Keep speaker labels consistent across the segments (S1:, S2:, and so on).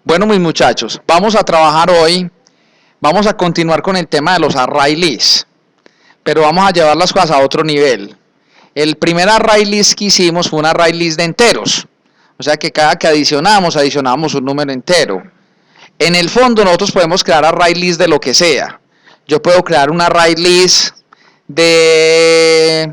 S1: Bueno, mis muchachos, vamos a trabajar hoy, vamos a continuar con el tema de los array lists, pero vamos a llevar las cosas a otro nivel. El primer array list que hicimos fue un array list de enteros, o sea que cada que adicionamos un número entero. En el fondo nosotros podemos crear array list de lo que sea. Yo puedo crear un array list de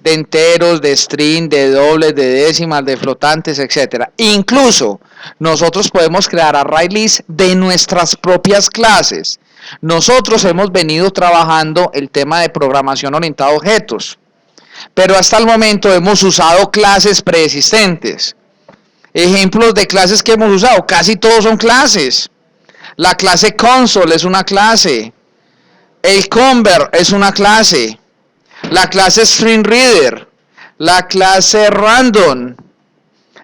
S1: enteros, de string, de dobles, de décimas, de flotantes, etcétera. Incluso nosotros podemos crear array list de nuestras propias clases. Nosotros hemos venido trabajando el tema de programación orientada a objetos, pero hasta el momento hemos usado clases preexistentes. Ejemplos de clases que hemos usado, casi todos son clases. La clase console es una clase, el convert es una clase, la clase string reader, la clase random,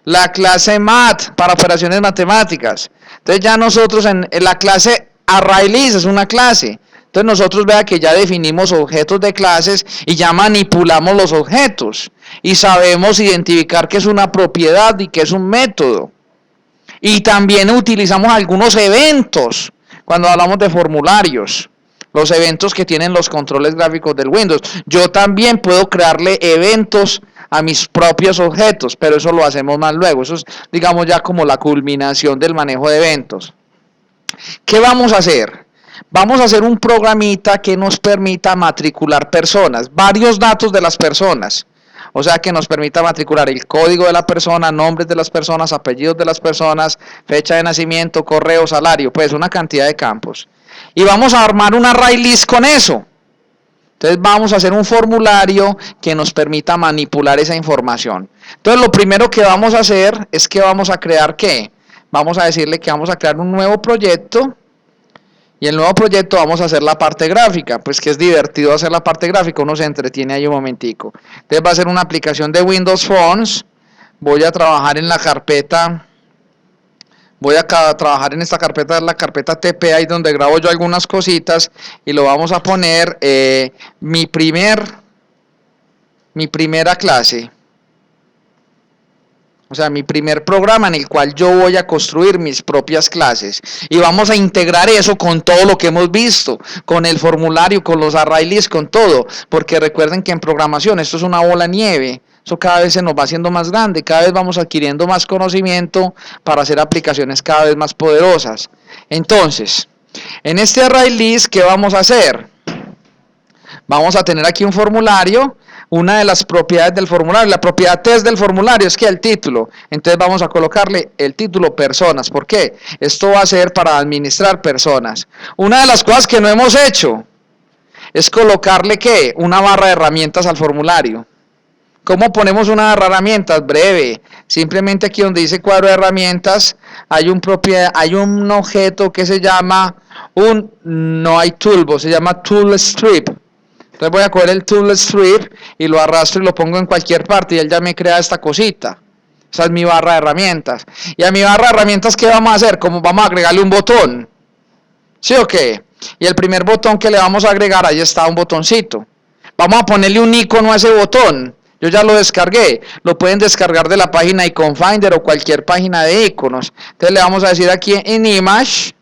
S1: la clase math para operaciones matemáticas. Entonces ya nosotros en la clase array list es una clase. Entonces nosotros vea que ya definimos objetos de clases y ya manipulamos los objetos y sabemos identificar qué es una propiedad y qué es un método. Y también utilizamos algunos eventos cuando hablamos de formularios. Los eventos que tienen los controles gráficos del Windows. Yo también puedo crearle eventos a mis propios objetos, pero eso lo hacemos más luego. Eso es, digamos, ya como la culminación del manejo de eventos. ¿Qué vamos a hacer? Vamos a hacer un programita que nos permita matricular personas, varios datos de las personas. O sea, que nos permita matricular el código de la persona, nombres de las personas, apellidos de las personas, fecha de nacimiento, correo, salario, pues una cantidad de campos. Y vamos a armar un array list con eso. Entonces vamos a hacer un formulario que nos permita manipular esa información. Entonces lo primero que vamos a hacer es que vamos a crear ¿qué? Vamos a decirle que vamos a crear un nuevo proyecto. Y el nuevo proyecto vamos a hacer la parte gráfica, pues que es divertido hacer la parte gráfica, uno se entretiene ahí un momentico. Entonces va a ser una aplicación de Windows Phones, voy a trabajar en la carpeta, en esta carpeta, la carpeta TP, ahí donde grabo yo algunas cositas, y lo vamos a poner mi primera clase. O sea, mi primer programa en el cual yo voy a construir mis propias clases. Y vamos a integrar eso con todo lo que hemos visto, con el formulario, con los array lists, con todo. Porque recuerden que en programación esto es una bola de nieve. Eso cada vez se nos va haciendo más grande, cada vez vamos adquiriendo más conocimiento para hacer aplicaciones cada vez más poderosas. Entonces, en este array list, ¿qué vamos a hacer? Vamos a tener aquí un formulario. Una de las propiedades del formulario, la propiedad test del formulario es que el título, entonces vamos a colocarle el título personas. ¿Por qué? Esto va a ser para administrar personas. Una de las cosas que no hemos hecho es colocarle ¿qué? Una barra de herramientas al formulario. ¿Cómo ponemos una barra de herramientas? Breve, simplemente aquí donde dice cuadro de herramientas hay un objeto que se llama no hay toolbox, se llama tool strip. Entonces voy a coger el tool strip y lo arrastro y lo pongo en cualquier parte y él ya me crea esta cosita. Esa es mi barra de herramientas. Y a mi barra de herramientas, ¿qué vamos a hacer? Como vamos a agregarle un botón. ¿Sí o qué? Y el primer botón que le vamos a agregar, ahí está un botoncito. Vamos a ponerle un icono a ese botón. Yo ya lo descargué. Lo pueden descargar de la página Icon Finder o cualquier página de iconos. Entonces le vamos a decir aquí en Image,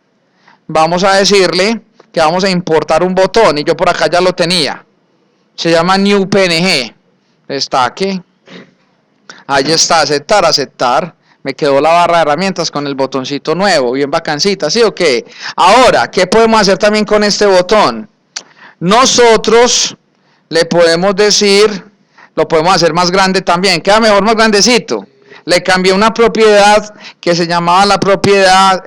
S1: vamos a decirle que vamos a importar un botón. Y yo por acá ya lo tenía. Se llama New PNG. Está aquí. Ahí está, aceptar. Me quedó la barra de herramientas con el botoncito nuevo, bien bacancita, ¿sí o qué? Ahora, ¿qué podemos hacer también con este botón? Nosotros le podemos decir, lo podemos hacer más grande también, queda mejor más grandecito. Le cambié una propiedad que se llamaba la propiedad,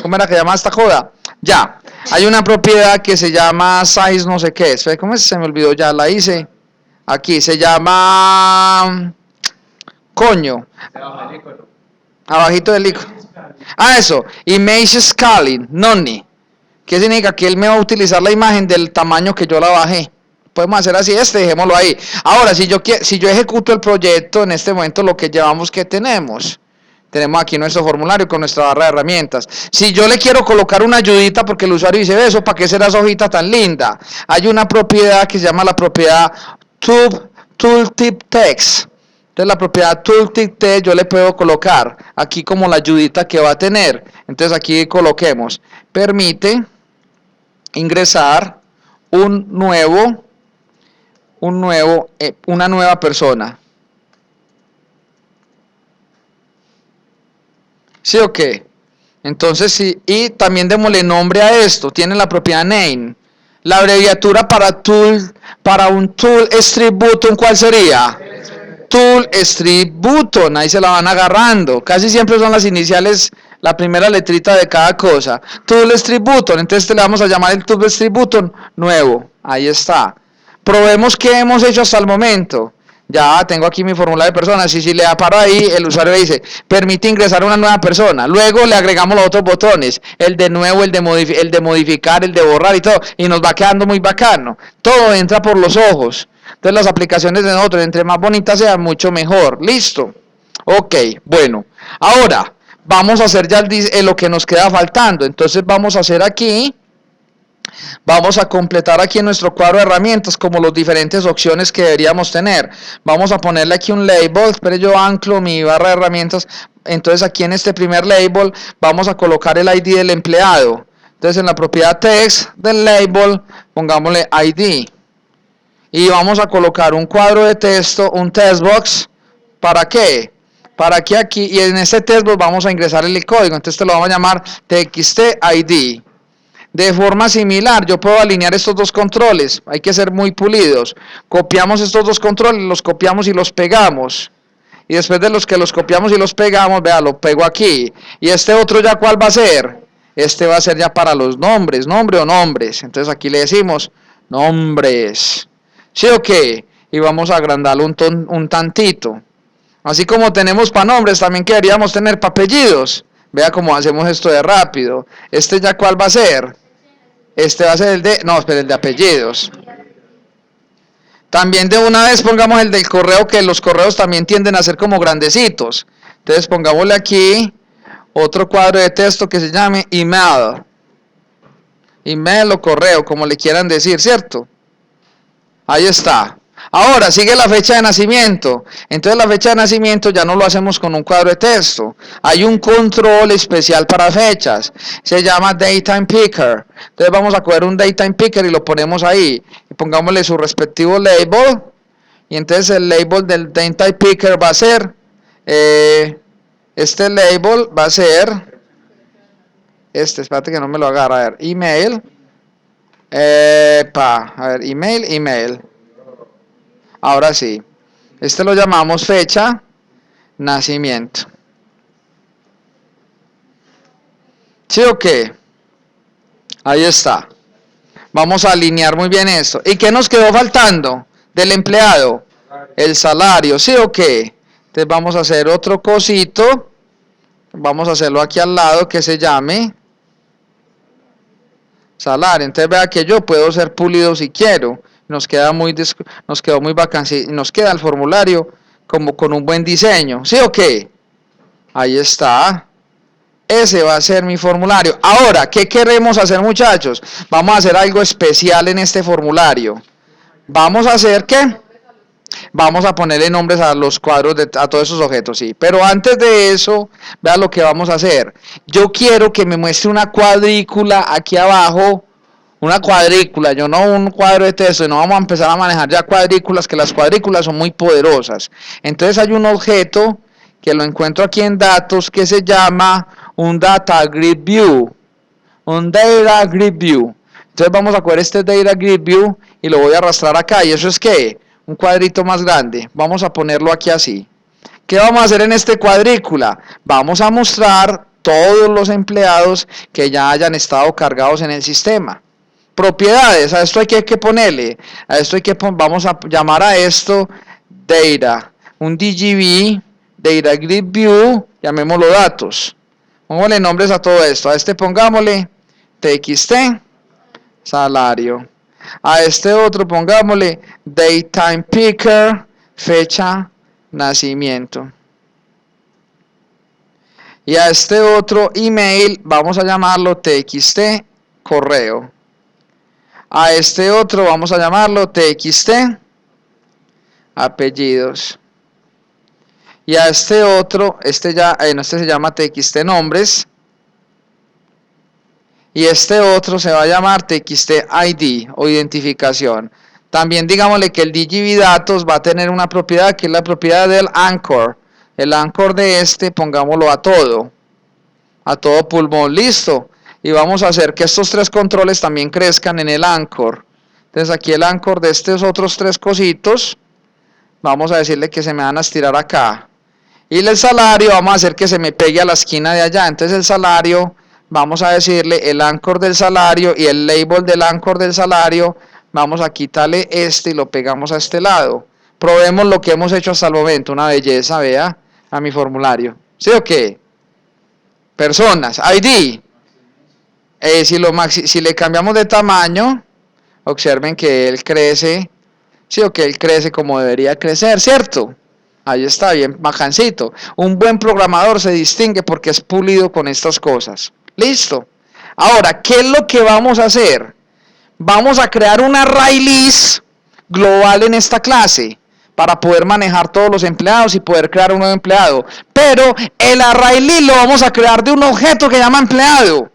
S1: ¿cómo era que llamaba esta joda? Ya, hay una propiedad que se llama size no sé qué, ¿cómo es? Se me olvidó ya, la hice. Aquí, se llama... Coño. Abajito del icono. Eso, image scaling, none. ¿Qué significa? Que él me va a utilizar la imagen del tamaño que yo la bajé. Podemos hacer así, dejémoslo ahí. Ahora, si yo ejecuto el proyecto, en este momento lo que llevamos, ¿qué tenemos? Tenemos aquí nuestro formulario con nuestra barra de herramientas. Si yo le quiero colocar una ayudita porque el usuario dice, eso, ¿para qué será esa hojita tan linda? Hay una propiedad que se llama la propiedad tooltip text. Entonces la propiedad tooltip t yo le puedo colocar aquí como la ayudita que va a tener. Entonces aquí coloquemos, permite ingresar una nueva persona. ¿Sí o qué? Entonces sí, y también démosle nombre a esto, tiene la propiedad name. La abreviatura para un tool strip button, ¿cuál sería? Tool strip button, ahí se la van agarrando. Casi siempre son las iniciales, la primera letrita de cada cosa. Tool strip button, entonces le vamos a llamar el tool strip button nuevo. Ahí está. Probemos qué hemos hecho hasta el momento. Ya tengo aquí mi formulario de personas y si le da para ahí, el usuario dice, permite ingresar a una nueva persona. Luego le agregamos los otros botones, el de nuevo, el de modificar, el de borrar y todo. Y nos va quedando muy bacano. Todo entra por los ojos. Entonces las aplicaciones de nosotros, entre más bonitas sean, mucho mejor. ¿Listo? Ok, bueno. Ahora, vamos a hacer ya lo que nos queda faltando. Entonces vamos a hacer aquí... Vamos a completar aquí en nuestro cuadro de herramientas como las diferentes opciones que deberíamos tener. Vamos a ponerle aquí un label, pero yo anclo mi barra de herramientas. Entonces aquí en este primer label vamos a colocar el ID del empleado. Entonces en la propiedad text del label pongámosle ID. Y vamos a colocar un cuadro de texto, un text box. ¿Para qué? Para que aquí, y en este text box vamos a ingresar el código. Entonces lo vamos a llamar txt ID. De forma similar, yo puedo alinear estos dos controles, hay que ser muy pulidos. Copiamos estos dos controles, los copiamos y los pegamos. Y después de los que los copiamos y los pegamos, vea, lo pego aquí. Y este otro ya, ¿cuál va a ser? Este va a ser ya para los nombres, nombre o nombres. Entonces aquí le decimos nombres. ¿Sí o qué? Y vamos a agrandarlo un tantito. Así como tenemos para nombres, también queríamos tener para apellidos. Vea cómo hacemos esto de rápido. Este ya, ¿cuál va a ser? Este va a ser el de... No, espera, el de apellidos. También de una vez pongamos el del correo, que los correos también tienden a ser como grandecitos. Entonces pongámosle aquí otro cuadro de texto que se llame email. Email o correo, como le quieran decir, ¿cierto? Ahí está. Ahora sigue la fecha de nacimiento. Entonces la fecha de nacimiento ya no lo hacemos con un cuadro de texto. Hay un control especial para fechas. Se llama Datetime Picker. Entonces vamos a coger un Datetime Picker y lo ponemos ahí. Y pongámosle su respectivo label. Y entonces el label del Datetime Picker va a ser... este label va a ser... espérate que no me lo agarra. A ver, email. A ver, email. Ahora sí, este lo llamamos fecha, nacimiento. ¿Sí o qué? Ahí está. Vamos a alinear muy bien esto. ¿Y qué nos quedó faltando del empleado? El salario, ¿sí o qué? Entonces vamos a hacer otro cosito. Vamos a hacerlo aquí al lado que se llame salario. Entonces vea que yo puedo ser pulido si quiero. Nos quedó muy bacán, sí, nos queda el formulario como con un buen diseño, ¿sí o qué? Ahí está, ese va a ser mi formulario. Ahora, ¿qué queremos hacer, muchachos? Vamos a hacer algo especial en este formulario. Vamos a hacer, ¿qué? Vamos a ponerle nombres a los cuadros, a todos esos objetos, sí. Pero antes de eso, vea lo que vamos a hacer. Yo quiero que me muestre una cuadrícula aquí abajo. Una cuadrícula, yo no un cuadro de texto, y no vamos a empezar a manejar ya cuadrículas, que las cuadrículas son muy poderosas. Entonces hay un objeto que lo encuentro aquí en datos que se llama un Data Grid View. Un Data Grid View. Entonces vamos a coger este Data Grid View y lo voy a arrastrar acá. ¿Y eso es qué? Un cuadrito más grande. Vamos a ponerlo aquí así. ¿Qué vamos a hacer en este cuadrícula? Vamos a mostrar todos los empleados que ya hayan estado cargados en el sistema. Propiedades, a esto hay que ponerle, vamos a llamar a esto data, un DGV, data grid view, llamémoslo datos. Pongámosle nombres a todo esto, a este pongámosle txt, salario. A este otro pongámosle datetime picker, fecha, nacimiento. Y a este otro email vamos a llamarlo txt, correo. A este otro vamos a llamarlo txt, apellidos. y a este otro, este se llama TXT nombres, y este otro se va a llamar TXT ID o identificación. También digámosle que el DGB datos va a tener una propiedad que es la propiedad del anchor. El anchor de este, pongámoslo a todo pulmón, listo. Y vamos a hacer que estos tres controles también crezcan en el anchor. Entonces aquí el anchor de estos otros tres cositos, vamos a decirle que se me van a estirar acá. Y el salario vamos a hacer que se me pegue a la esquina de allá. Entonces el salario, vamos a decirle el anchor del salario y el label del anchor del salario, vamos a quitarle este y lo pegamos a este lado. Probemos lo que hemos hecho hasta el momento, una belleza, vea, a mi formulario. ¿Sí o qué? Personas, ID. Si le cambiamos de tamaño, observen que él crece, sí o que él crece como debería crecer, ¿cierto? Ahí está, bien bacancito. Un buen programador se distingue porque es pulido con estas cosas. Listo. Ahora, ¿qué es lo que vamos a hacer? Vamos a crear un array list global en esta clase para poder manejar todos los empleados y poder crear un nuevo empleado. Pero el array list lo vamos a crear de un objeto que llama empleado.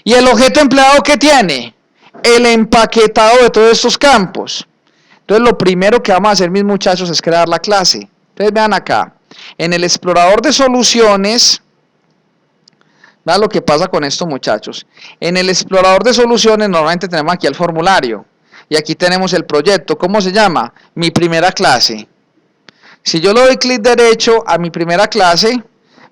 S1: ¿Y el objeto empleado qué tiene? El empaquetado de todos estos campos. Entonces lo primero que vamos a hacer, mis muchachos, es crear la clase. Entonces vean acá, en el explorador de soluciones, vean lo que pasa con esto, muchachos. En el explorador de soluciones normalmente tenemos aquí el formulario y aquí tenemos el proyecto. ¿Cómo se llama? Mi primera clase. Si yo le doy clic derecho a mi primera clase,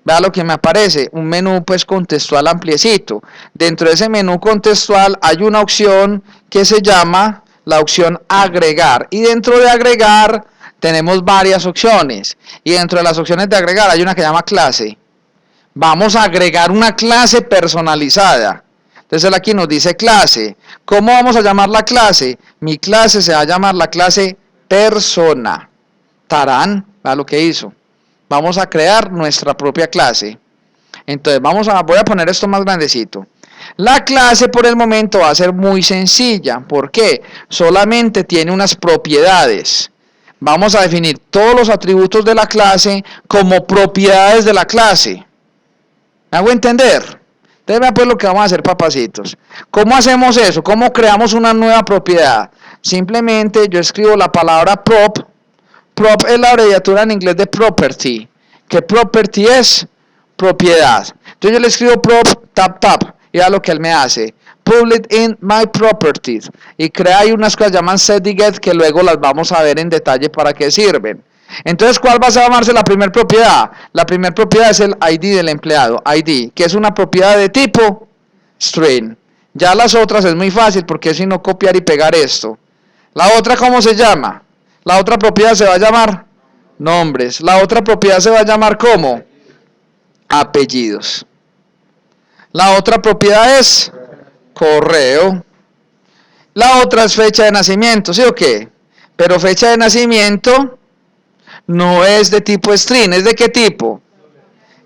S1: vea lo que me aparece, un menú pues contextual ampliecito. Dentro de ese menú contextual hay una opción que se llama la opción agregar, y dentro de agregar tenemos varias opciones, y dentro de las opciones de agregar hay una que llama clase. Vamos a agregar una clase personalizada. Entonces aquí nos dice clase. ¿Cómo vamos a llamar la clase? Mi clase se va a llamar la clase persona. Tarán, vea lo que hizo. Vamos a crear nuestra propia clase. Entonces voy a poner esto más grandecito. La clase por el momento va a ser muy sencilla. ¿Por qué? Solamente tiene unas propiedades. Vamos a definir todos los atributos de la clase como propiedades de la clase. ¿Me hago entender? Entonces vean pues lo que vamos a hacer, papacitos. ¿Cómo hacemos eso? ¿Cómo creamos una nueva propiedad? Simplemente yo escribo la palabra prop. Prop es la abreviatura en inglés de property. ¿Qué property es? Propiedad. Entonces yo le escribo prop, tap, y a lo que él me hace. Public in my properties. Y crea ahí unas cosas que llaman set y get, que luego las vamos a ver en detalle para qué sirven. Entonces, ¿cuál va a llamarse la primera propiedad? La primera propiedad es el ID del empleado, ID, que es una propiedad de tipo string. Ya las otras es muy fácil porque es sino copiar y pegar esto. La otra, ¿cómo se llama? La otra propiedad se va a llamar nombres. La otra propiedad se va a llamar ¿cómo? Apellidos. La otra propiedad es correo. La otra es fecha de nacimiento, ¿sí o qué? Pero fecha de nacimiento no es de tipo string, ¿es de qué tipo?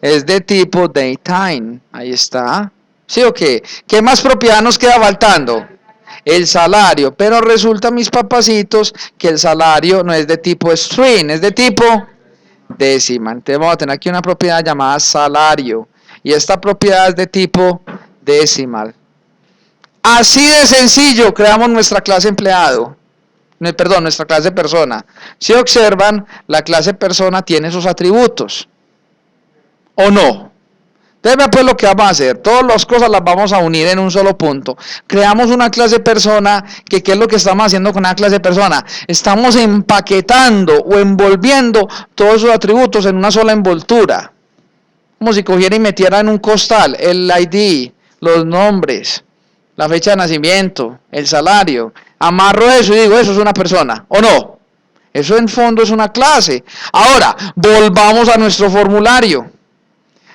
S1: Es de tipo datetime. Ahí está. ¿Sí o qué? ¿Qué más propiedad nos queda faltando? El salario. Pero resulta, mis papacitos, que el salario no es de tipo string, es de tipo decimal. Entonces vamos a tener aquí una propiedad llamada salario. Y esta propiedad es de tipo decimal. Así de sencillo creamos nuestra clase empleado. Perdón, nuestra clase persona. Si observan, la clase persona tiene sus atributos. ¿O no? Entonces vean pues lo que vamos a hacer. Todas las cosas las vamos a unir en un solo punto. Creamos una clase persona, que ¿qué es lo que estamos haciendo con una clase persona? Estamos empaquetando o envolviendo todos sus atributos en una sola envoltura. Como si cogiera y metiera en un costal el ID, los nombres, la fecha de nacimiento, el salario. Amarro eso y digo, eso es una persona, ¿o no? Eso en fondo es una clase. Ahora, volvamos a nuestro formulario.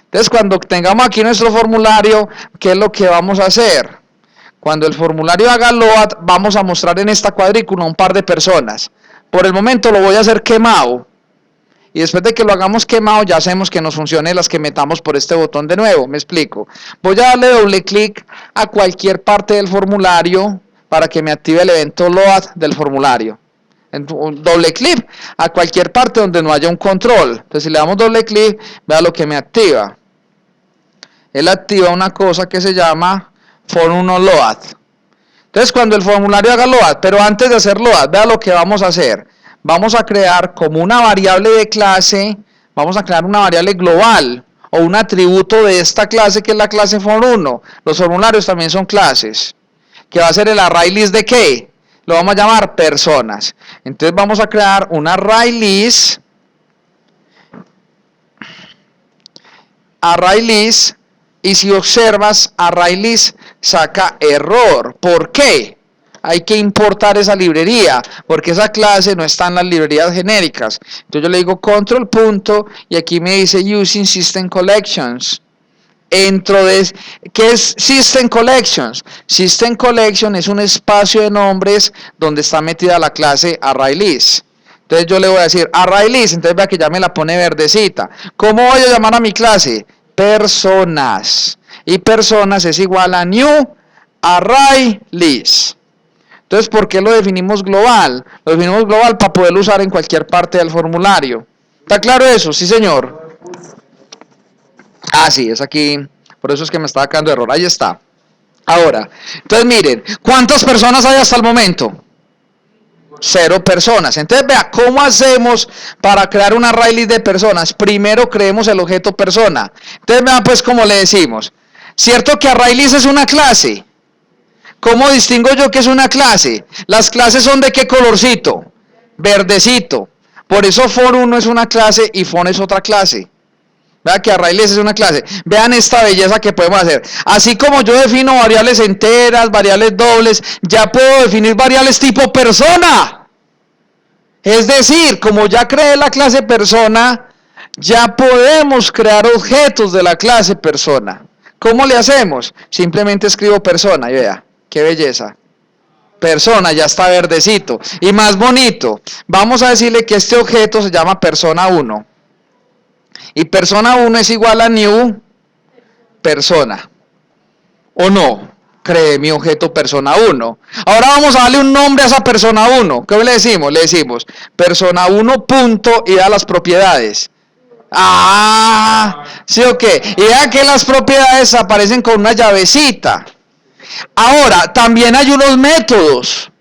S1: Entonces, cuando tengamos aquí nuestro formulario, ¿qué es lo que vamos a hacer? Cuando el formulario haga load, vamos a mostrar en esta cuadrícula un par de personas. Por el momento lo voy a hacer quemado. Y después de que lo hagamos quemado, ya hacemos que nos funcione las que metamos por este botón de nuevo. Me explico. Voy a darle doble clic a cualquier parte del formulario para que me active el evento load del formulario. Un doble clic a cualquier parte donde no haya un control. Entonces si le damos doble clic, vea lo que me activa. Él activa una cosa que se llama for1 load. Entonces cuando el formulario haga load, pero antes de hacer load, vea lo que vamos a hacer. Vamos a crear como una variable de clase, vamos a crear una variable global o un atributo de esta clase que es la clase for1. Los formularios también son clases. Que va a ser el ArrayList de ¿qué? Lo vamos a llamar personas. Entonces vamos a crear un ArrayList. Y si observas, ArrayList saca error. ¿Por qué? Hay que importar esa librería, porque esa clase no está en las librerías genéricas. Entonces yo le digo control punto, y aquí me dice using system collections. Dentro de, ¿qué es System Collections? System Collection es un espacio de nombres donde está metida la clase ArrayList. Entonces yo le voy a decir ArrayList, entonces vea que ya me la pone verdecita. ¿Cómo voy a llamar a mi clase? Personas. Y personas es igual a new ArrayList. Entonces, ¿por qué lo definimos global? Lo definimos global para poderlo usar en cualquier parte del formulario. ¿Está claro eso? Sí, señor. Sí, es aquí, por eso es que me estaba quedando error, ahí está. Ahora, entonces miren, ¿cuántas personas hay hasta el momento? 0 personas. Entonces vea, ¿cómo hacemos para crear un ArrayList de personas? Primero creemos el objeto persona. Entonces vea pues cómo le decimos. ¿Cierto que ArrayList es una clase? ¿Cómo distingo yo que es una clase? Las clases son de qué colorcito? Verdecito. Por eso for1 es una clase y for es otra clase. Vean que ArrayList es una clase. Vean esta belleza que podemos hacer. Así como yo defino variables enteras, variables dobles, ya puedo definir variables tipo persona. Es decir, como ya creé la clase persona, ya podemos crear objetos de la clase persona. ¿Cómo le hacemos? Simplemente escribo persona y vea, qué belleza. Persona, ya está verdecito. Y más bonito, vamos a decirle que este objeto se llama persona 1. Y persona 1 es igual a new persona. ¿O no? Cree mi objeto persona 1. Ahora vamos a darle un nombre a esa persona 1. ¿Qué le decimos? Le decimos persona 1 punto y da las propiedades. ¿Sí o qué? Y vean que las propiedades aparecen con una llavecita. Ahora, también hay unos métodos,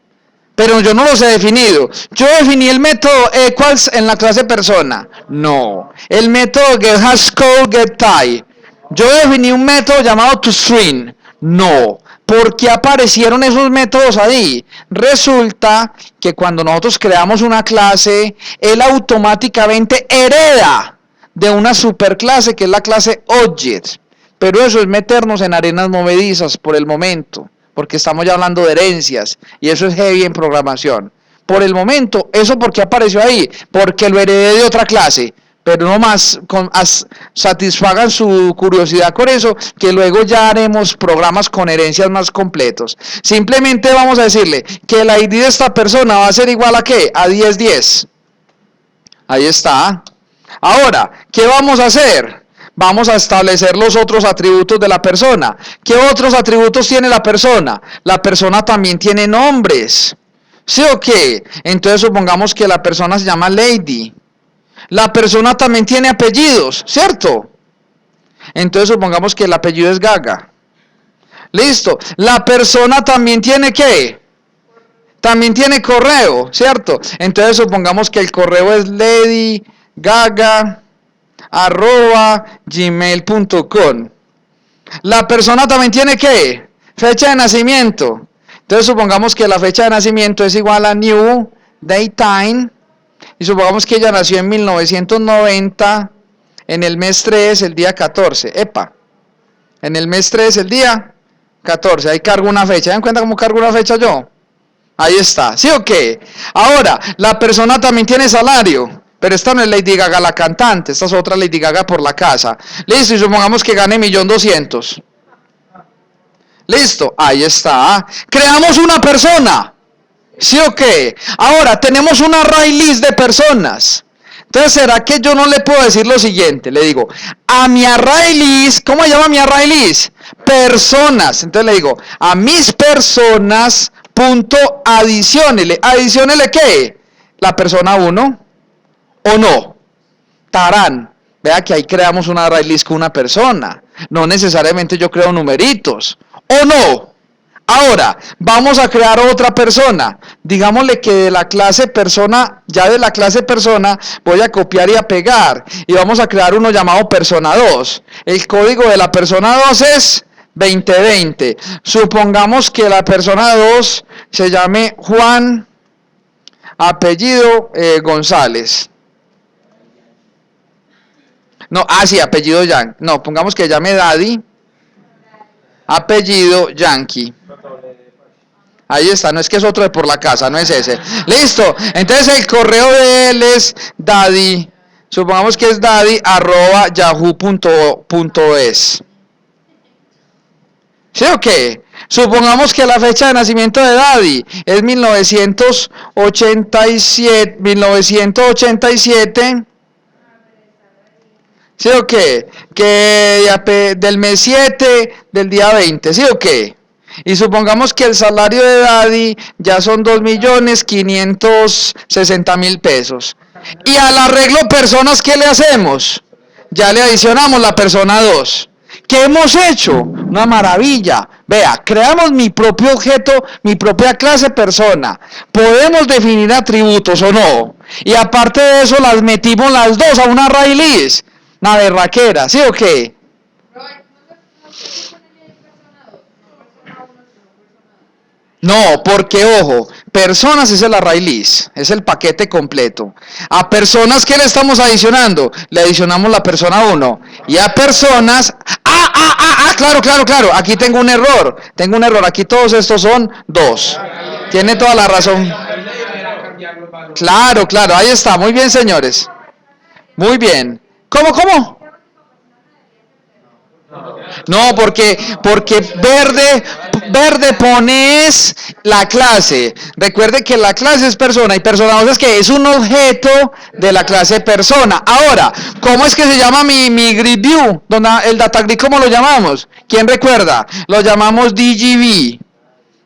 S1: pero yo no los he definido. Yo definí el método equals en la clase persona. No. El método getHashCode, getType. Yo definí un método llamado toString. No. ¿Por qué aparecieron esos métodos ahí? Resulta que cuando nosotros creamos una clase, él automáticamente hereda de una superclase que es la clase Object. Pero eso es meternos en arenas movedizas por el momento, porque estamos ya hablando de herencias, y eso es heavy en programación. Por el momento, ¿eso por qué apareció ahí? Porque lo heredé de otra clase, pero no más satisfagan su curiosidad con eso, que luego ya haremos programas con herencias más completos. Simplemente vamos a decirle que el ID de esta persona va a ser igual a ¿qué? A 1010. Ahí está. Ahora, ¿qué vamos a hacer? Vamos a establecer los otros atributos de la persona. ¿Qué otros atributos tiene la persona? La persona también tiene nombres. ¿Sí o qué? Entonces supongamos que la persona se llama Lady. La persona también tiene apellidos, ¿cierto? Entonces supongamos que el apellido es Gaga. Listo. La persona también tiene ¿qué? También tiene correo, ¿cierto? Entonces supongamos que el correo es ladygaga@gmail.com. La persona también tiene ¿qué? Fecha de nacimiento. Entonces supongamos que la fecha de nacimiento es igual a new daytime. Y supongamos que ella nació en 1990, en el mes 3, el día 14. En el mes 3, el día 14. Ahí cargo una fecha. ¿Dan cuenta cómo cargo una fecha yo? Ahí está. ¿Sí o qué? Ahora, la persona también tiene salario. Pero esta no es Lady Gaga la cantante, esta es otra Lady Gaga por la casa. Listo, y supongamos que gane 1.200.000. Listo, ahí está. Creamos una persona. ¿Sí o qué? Ahora, tenemos un ArrayList de personas. Entonces, ¿será que yo no le puedo decir lo siguiente? Le digo, a mi ArrayList, ¿cómo se llama mi ArrayList? Personas. Entonces le digo, a mis personas, punto adiciónele. ¿Adiciónele qué? la persona 1 o no. Tarán. Vea que ahí creamos una array list con una persona. No necesariamente yo creo numeritos. ¿O no? Ahora, vamos a crear otra persona. Digámosle que de la clase persona, ya de la clase persona, voy a copiar y a pegar. Y vamos a crear uno llamado persona 2. El código de la persona 2 es 2020. Supongamos que la persona 2 se llame Juan, apellido González. No, sí, apellido Yankee. No, pongamos que llame Daddy, apellido Yankee. Ahí está, no es que es otro de por la casa, no es ese. Listo, entonces el correo de él es daddy, supongamos que es daddy@yahoo.es. ¿Sí o qué? Supongamos que la fecha de nacimiento de Daddy es 1987. ¿Sí o qué? Que del mes 7 del día 20, ¿sí o qué? Y supongamos que el salario de Daddy ya son 2.560.000 pesos. Y al arreglo personas, ¿qué le hacemos? Ya le adicionamos la persona 2. ¿Qué hemos hecho? Una maravilla. Vea, creamos mi propio objeto, mi propia clase persona. Podemos definir atributos o no. Y aparte de eso, las metimos las dos a una array list. Una berraquera, ¿sí o qué? No, porque ojo, personas es el array list, es el paquete completo. A personas, ¿qué le estamos adicionando? Le adicionamos la persona 1. Y a personas, claro, aquí tengo un error, aquí todos estos son 2. Tiene toda la razón. Claro, ahí está, muy bien señores. Muy bien. ¿Cómo? No, porque verde pones la clase. Recuerde que la clase es persona y persona, o sea, es que es un objeto de la clase persona. Ahora, ¿cómo es que se llama mi grid view? El data grid, ¿cómo lo llamamos? ¿Quién recuerda? Lo llamamos DGV.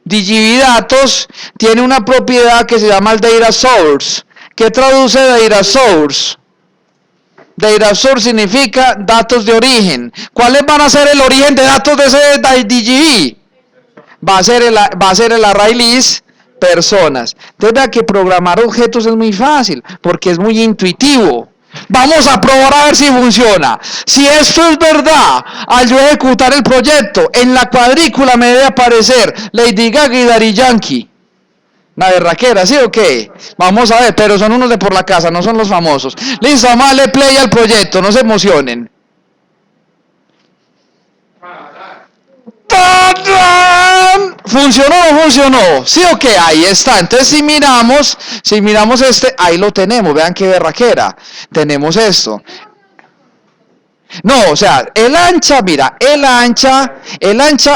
S1: DGV datos tiene una propiedad que se llama el data source. ¿Qué traduce data source? Data source significa datos de origen. ¿Cuáles van a ser el origen de datos de ese DGV? Va a ser el array list personas. Entonces vea que programar objetos es muy fácil porque es muy intuitivo. Vamos a probar a ver si funciona. Si esto es verdad, al yo ejecutar el proyecto, en la cuadrícula me debe aparecer Lady Gaga y Daddy Yankee. Una berraquera, ¿sí o qué? Vamos a ver, pero son unos de por la casa, no son los famosos. Listo, vamos a darle play al proyecto, no se emocionen. ¡Tadán! ¿Funcionó o no funcionó? ¿Sí o qué? Ahí está. Entonces si miramos ahí lo tenemos, vean qué berraquera. Tenemos esto. No, o sea, el ancha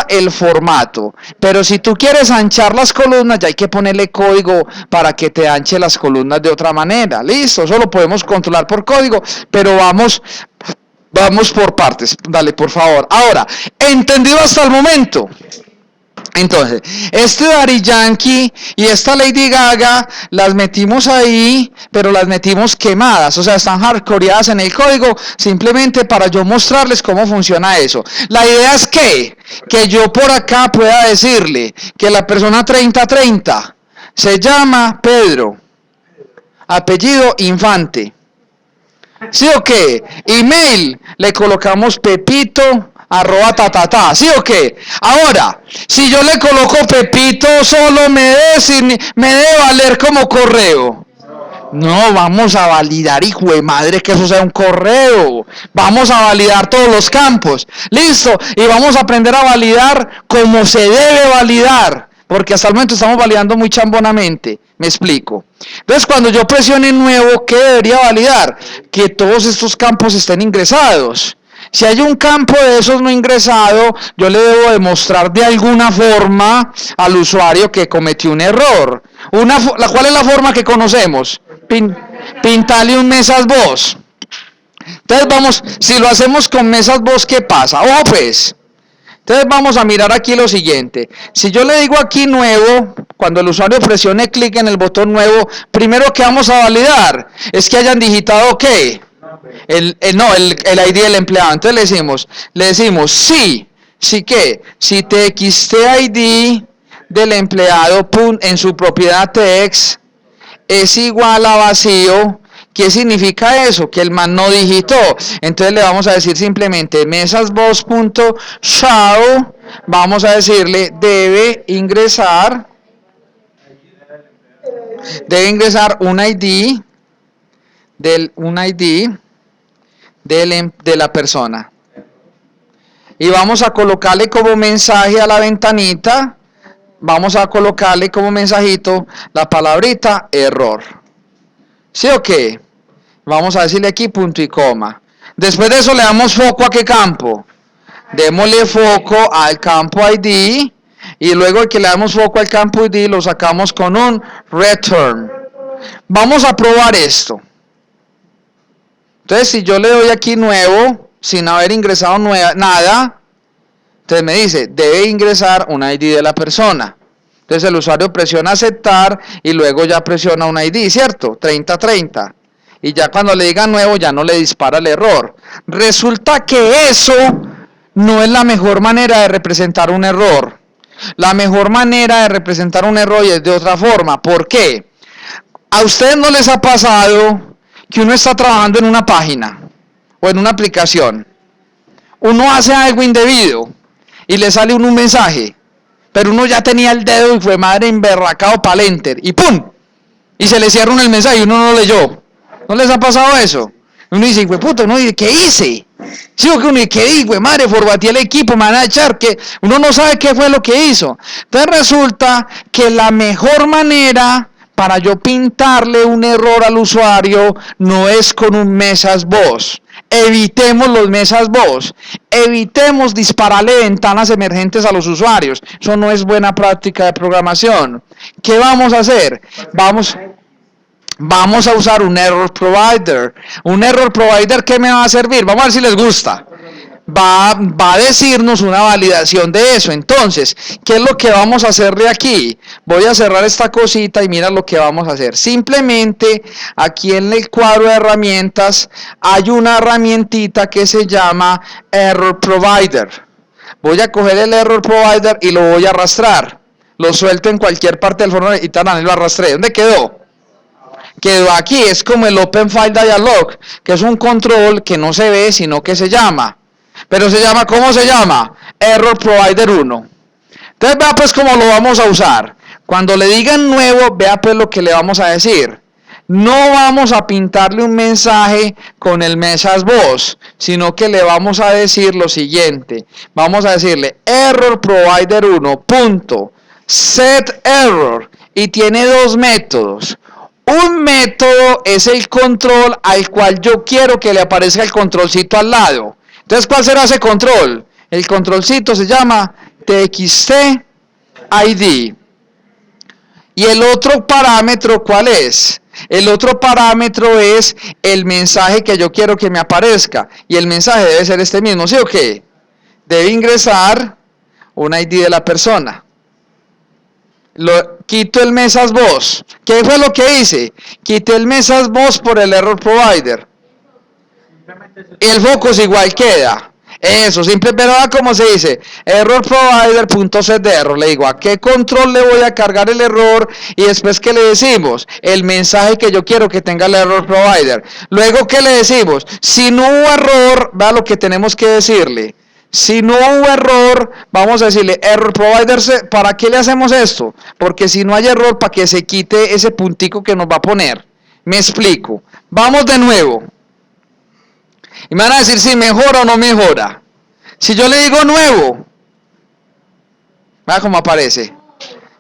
S1: el formato, pero si tú quieres anchar las columnas, ya hay que ponerle código para que te anche las columnas de otra manera. Listo, eso lo podemos controlar por código, pero vamos por partes. Dale, por favor. Ahora, ¿entendido hasta el momento? Entonces, Daddy Yankee y esta Lady Gaga las metimos ahí, pero las metimos quemadas, o sea, están hardcoreadas en el código, simplemente para yo mostrarles cómo funciona eso. La idea es que yo por acá pueda decirle que la persona 3030 se llama Pedro, apellido Infante. ¿Sí o qué? Email, le colocamos Pepito @ ¿sí o qué? Ahora, si yo le coloco Pepito solo me debe valer como correo. No, vamos a validar, hijo de madre, que eso sea un correo. Vamos a validar todos los campos. Listo, y vamos a aprender a validar como se debe validar. Porque hasta el momento estamos validando muy chambonamente. Me explico. Entonces, cuando yo presione nuevo, ¿qué debería validar? Que todos estos campos estén ingresados. Si hay un campo de esos no ingresado, yo le debo demostrar de alguna forma al usuario que cometió un error. ¿Cuál es la forma que conocemos? Pintarle un mesas boss. Entonces si lo hacemos con mesas boss, ¿qué pasa? Ojo pues. Entonces vamos a mirar aquí lo siguiente. Si yo le digo aquí nuevo, cuando el usuario presione clic en el botón nuevo, primero que vamos a validar es que hayan digitado ¿qué? El ID del empleado. Entonces le decimos sí que, si txtID del empleado en su propiedad text es igual a vacío. ¿Qué significa eso? Que el man no digitó. Entonces le vamos a decir simplemente mesasboss.show, vamos a decirle debe ingresar un ID de la persona. Y vamos a colocarle como mensaje a la ventanita, vamos a colocarle como mensajito la palabrita error. ¿Sí o qué? Vamos a decirle aquí punto y coma. Después de eso le damos foco a qué campo. Démosle foco al campo ID y luego de que le damos foco al campo ID lo sacamos con un return. Vamos a probar esto. Entonces si yo le doy aquí nuevo sin haber ingresado nada, entonces me dice debe ingresar un ID de la persona. Entonces el usuario presiona aceptar y luego ya presiona un ID, ¿cierto? 3030. Y ya cuando le diga nuevo ya no le dispara el error. Resulta que eso no es la mejor manera de representar un error. La mejor manera de representar un error es de otra forma. ¿Por qué? ¿A ustedes no les ha pasado que uno está trabajando en una página o en una aplicación? Uno hace algo indebido y le sale un mensaje, pero uno ya tenía el dedo y fue madre emberracado para el enter y ¡pum! Y se le cierra el mensaje y uno no lo leyó. ¿No les ha pasado eso? Uno dice, güey, puto, uno dice, ¿qué hice? Sí, o que uno dice, ¿qué hice, güey, madre? Formateé el equipo, me van a echar, que uno no sabe qué fue lo que hizo. Entonces resulta que la mejor manera para yo pintarle un error al usuario no es con un mesasboss. Evitemos los mesasboss. Evitemos dispararle ventanas emergentes a los usuarios. Eso no es buena práctica de programación. ¿Qué vamos a hacer? Vamos a usar un error provider. Un error provider, ¿qué me va a servir? Vamos a ver si les gusta. Va a decirnos una validación de eso. Entonces, ¿qué es lo que vamos a hacerle aquí? Voy a cerrar esta cosita y mira lo que vamos a hacer. Simplemente, aquí en el cuadro de herramientas, hay una herramientita que se llama Error Provider. Voy a coger el Error Provider y lo voy a arrastrar. Lo suelto en cualquier parte del formulario y tal, lo arrastré. ¿Dónde quedó? Quedó aquí, es como el Open File Dialog, que es un control que no se ve, sino que se llama. Pero se llama, ¿cómo se llama? Error Provider 1. Entonces vea pues cómo lo vamos a usar. Cuando le digan nuevo, vea pues lo que le vamos a decir. No vamos a pintarle un mensaje con el mesasboss, sino que le vamos a decir lo siguiente. Vamos a decirle Error Provider 1 punto set error y tiene dos métodos. Un método es el control al cual yo quiero que le aparezca el controlcito al lado. Entonces, ¿cuál será ese control? El controlcito se llama txtID. Y el otro parámetro, ¿cuál es? El otro parámetro es el mensaje que yo quiero que me aparezca. Y el mensaje debe ser este mismo, ¿sí o qué? Debe ingresar un ID de la persona. Quito el mesasboss. ¿Qué fue lo que hice? Quité el mesasboss por el error provider. Y el focus igual queda. Eso, simple, pero como se dice, error provider.setError. Le digo, ¿a qué control le voy a cargar el error? Y después, ¿qué le decimos? El mensaje que yo quiero que tenga el error provider. Luego, ¿qué le decimos? Si no hubo error, vea lo que tenemos que decirle. Si no hubo error, vamos a decirle error provider. ¿Para qué le hacemos esto? Porque si no hay error, para que se quite ese puntico que nos va a poner. Me explico. Vamos de nuevo. Y me van a decir si mejora o no mejora. Si yo le digo nuevo, vea cómo aparece.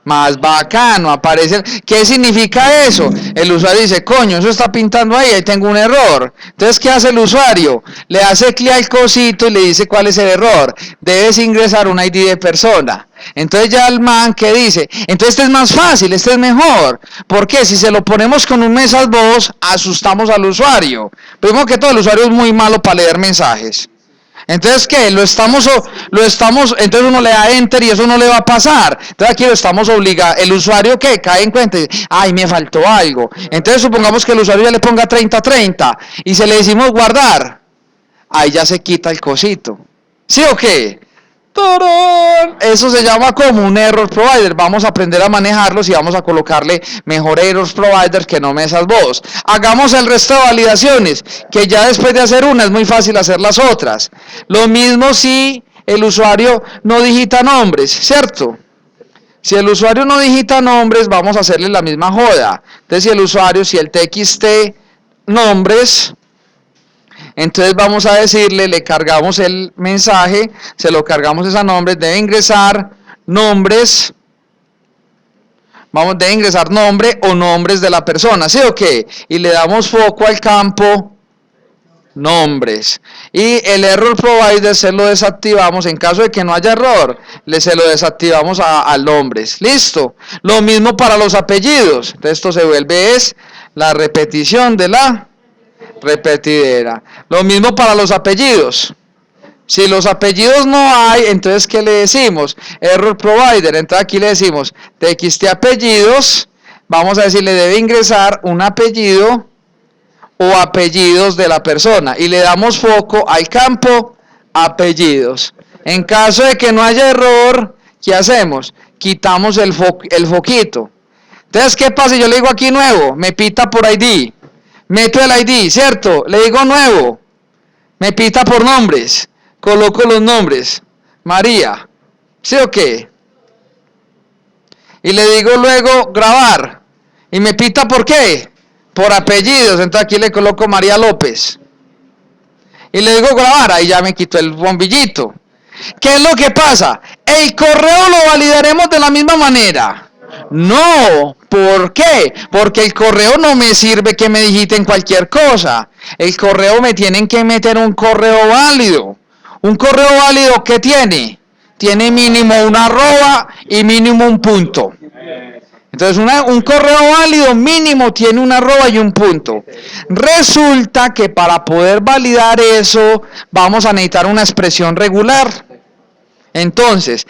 S1: Más bacano, aparece. ¿Qué significa eso? El usuario dice, coño, eso está pintando ahí tengo un error. Entonces, ¿qué hace el usuario? Le hace clic al cosito y le dice cuál es el error. Debes ingresar un ID de persona. Entonces ya el man que dice, entonces este es más fácil, este es mejor. ¿Por qué? Si se lo ponemos con un mesasboss, asustamos al usuario. Primero que todo, el usuario es muy malo para leer mensajes. Entonces, ¿qué? Entonces uno le da enter y eso no le va a pasar. Entonces aquí lo estamos obligando. El usuario, ¿qué? Cae en cuenta y dice, ay, me faltó algo. Entonces supongamos que el usuario ya le ponga 3030 y se le decimos guardar. Ahí ya se quita el cosito. ¿Sí o qué? ¡Tarán! Eso se llama como un error provider. Vamos a aprender a manejarlos y vamos a colocarle mejor error provider que no me salvos. Hagamos el resto de validaciones, que ya después de hacer una es muy fácil hacer las otras. Lo mismo si el usuario no digita nombres, ¿cierto? Si el usuario no digita nombres, vamos a hacerle la misma joda. Entonces si el txt nombres, entonces vamos a decirle, le cargamos el mensaje, se lo cargamos a nombres, debe ingresar nombres, debe ingresar nombre o nombres de la persona, ¿sí o qué? Y le damos foco al campo nombres. Y el error provider se lo desactivamos, en caso de que no haya error, se lo desactivamos a nombres. ¿Listo? Lo mismo para los apellidos. Entonces esto se vuelve la repetición de la repetidera. Lo mismo para los apellidos. Si los apellidos no hay, entonces ¿qué le decimos? Error provider. Entonces aquí le decimos txt apellidos. Vamos a decirle debe ingresar un apellido o apellidos de la persona y le damos foco al campo apellidos. En caso de que no haya error, ¿qué hacemos? Quitamos el foquito. Entonces, ¿qué pasa? Yo le digo aquí nuevo, me pita por ID. Meto el ID, ¿cierto? Le digo nuevo. Me pita por nombres. Coloco los nombres. María. ¿Sí o qué? Y le digo luego grabar. Y me pita por qué? Por apellidos. Entonces aquí le coloco María López. Y le digo grabar. Ahí ya me quito el bombillito. ¿Qué es lo que pasa? El correo lo validaremos de la misma manera. No, ¿por qué? Porque el correo no me sirve que me digiten cualquier cosa. El correo me tienen que meter un correo válido. Un correo válido, ¿qué tiene? Tiene mínimo una arroba y mínimo un punto. Entonces un correo válido mínimo tiene una arroba y un punto. Resulta que para poder validar eso vamos a necesitar una expresión regular. Entonces,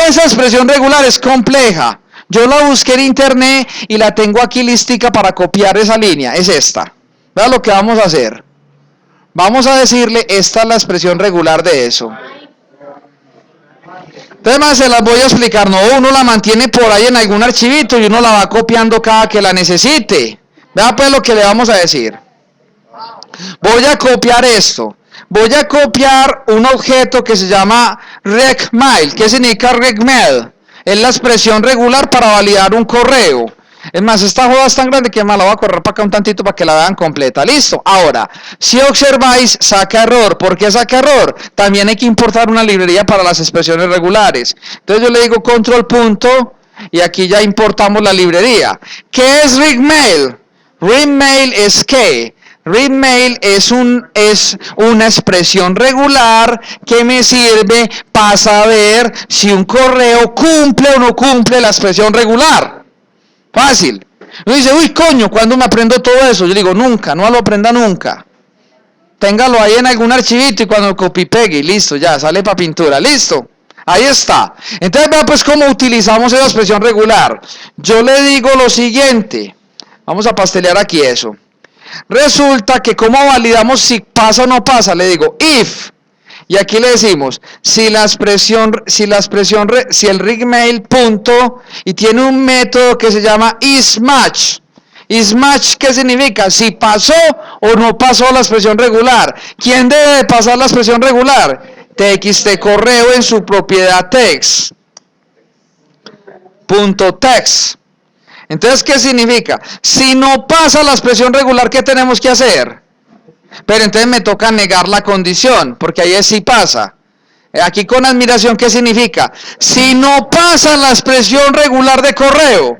S1: esa expresión regular es compleja. Yo la busqué en internet y la tengo aquí listica para copiar esa línea. Es esta. Vean lo que vamos a hacer. Vamos a decirle, esta es la expresión regular de eso. Entonces más se las voy a explicar. No, uno la mantiene por ahí en algún archivito y uno la va copiando cada que la necesite. Vean pues lo que le vamos a decir. Voy a copiar esto. Voy a copiar un objeto que se llama regmail. ¿Qué significa regmail? Es la expresión regular para validar un correo. Es más, esta joda es tan grande que me la voy a correr para acá un tantito para que la vean completa. Listo. Ahora, si observáis, saca error. ¿Por qué saca error? También hay que importar una librería para las expresiones regulares. Entonces yo le digo control punto y aquí ya importamos la librería. ¿Qué es regmail? Regmail es ¿qué? Readmail es una expresión regular que me sirve para saber si un correo cumple o no cumple la expresión regular. Fácil. Uno dice, uy, coño, ¿cuándo me aprendo todo eso? Yo digo, nunca, no lo aprenda nunca. Téngalo ahí en algún archivito y cuando copy pegue y listo, ya, sale para pintura, listo. Ahí está. Entonces, vea pues cómo utilizamos esa expresión regular. Yo le digo lo siguiente. Vamos a pastelear aquí eso. Resulta que cómo validamos si pasa o no pasa, le digo if y aquí le decimos si el regmail punto y tiene un método que se llama isMatch. IsMatch, ¿qué significa? Si pasó o no pasó la expresión regular. ¿Quién debe de pasar la expresión regular? txt correo en su propiedad text. .text. Entonces, ¿qué significa? Si no pasa la expresión regular, ¿qué tenemos que hacer? Pero entonces me toca negar la condición, porque ahí es si pasa. Aquí con admiración, ¿qué significa? Si no pasa la expresión regular de correo,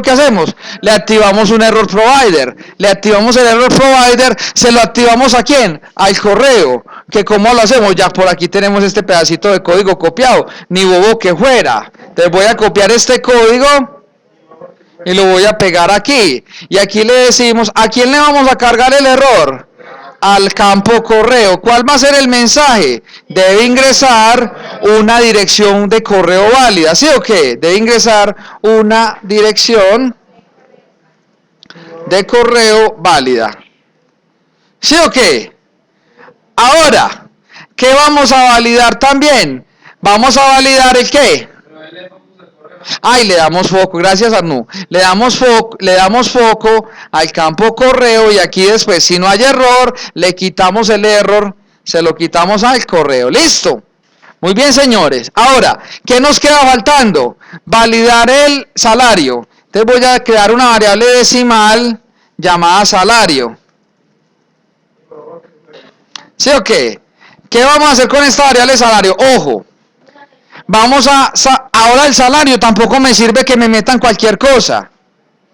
S1: ¿qué hacemos? Le activamos un error provider. Le activamos el error provider, ¿se lo activamos a quién? Al correo. ¿Que cómo lo hacemos? Ya por aquí tenemos este pedacito de código copiado. Ni bobo que fuera. Entonces voy a copiar este código y lo voy a pegar aquí. Y aquí le decimos, ¿a quién le vamos a cargar el error? al campo correo. ¿Cuál va a ser el mensaje? Debe ingresar una dirección de correo válida, ¿sí o qué? Debe ingresar una dirección de correo válida, ¿sí o qué? Ahora, ¿qué vamos a validar también? Vamos a validar el qué. Ay, le damos foco, gracias Arnu. Le damos foco al campo correo y aquí después, si no hay error, le quitamos el error, se lo quitamos al correo. ¿Listo? Muy bien, señores. Ahora, ¿qué nos queda faltando? Validar el salario. Entonces voy a crear una variable decimal llamada salario. ¿Sí o qué? ¿Qué vamos a hacer con esta variable salario? Ojo. Ahora el salario tampoco me sirve que me metan cualquier cosa.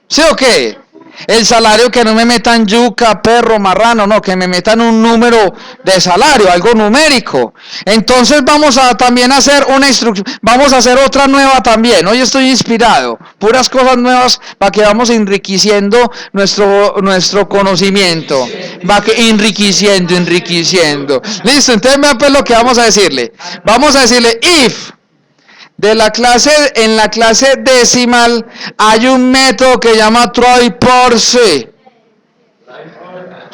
S1: ¿Sí o qué? El salario que no me metan yuca, perro, marrano, no, que me metan un número de salario, algo numérico. Entonces vamos a también hacer una instrucción, vamos a hacer otra nueva también. Hoy estoy inspirado, puras cosas nuevas para que vamos enriqueciendo nuestro conocimiento. Va enriqueciendo. Listo, entonces vean pues lo que vamos a decirle. Vamos a decirle if. En la clase decimal hay un método que llama try parse.